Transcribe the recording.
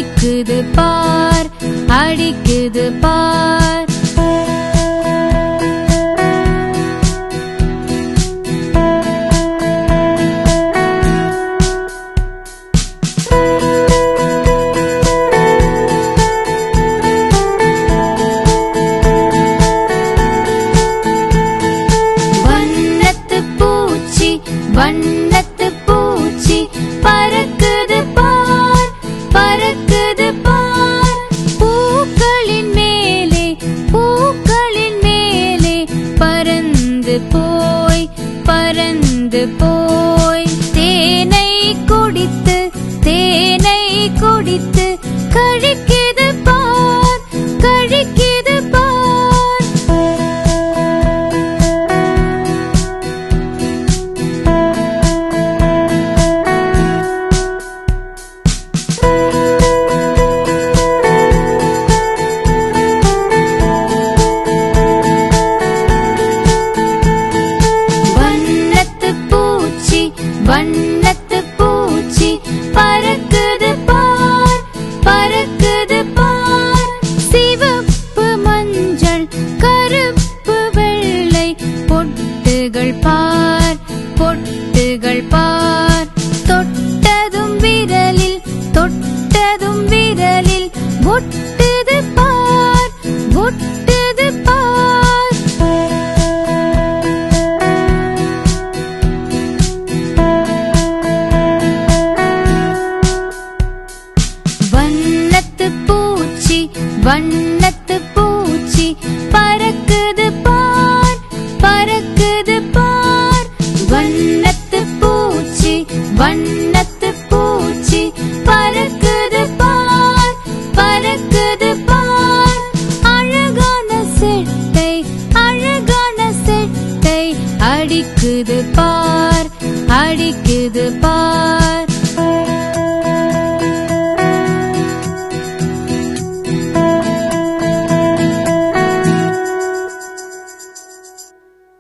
அடிக்குது பார், அடிக்குது பார். வண்ணத்து பூச்சி, வண்ணத்து பூச்சி பறக்குது பார், பறக்குது பார். பூக்களின் மேலே, பூக்களின் மேலே பறந்து போய், பறந்து போய். தேனை குடித்து, தேனை குடித்து கழிக்குது பார், கழிக்குது பார். வண்ணத்து பூச்சி, வண்ணத்து பூச்சி பறக்குது பார், பறக்குது பார். சிவப்பு மஞ்சள் கருப்பு வெள்ளை பொட்டுகள் பார், பொட்டுகள் பார். தொட்டதும் விரலில், தொட்டதும் விரலில் ஒட்டுது பார், ஒட்டுது பார். வண்ணத்து பூச்சி, வண்ணத்து பூச்சி பறக்குது பார், பறக்குது பார். வண்ணத்து பூச்சி, வண்ணத்து பூச்சி பறக்குது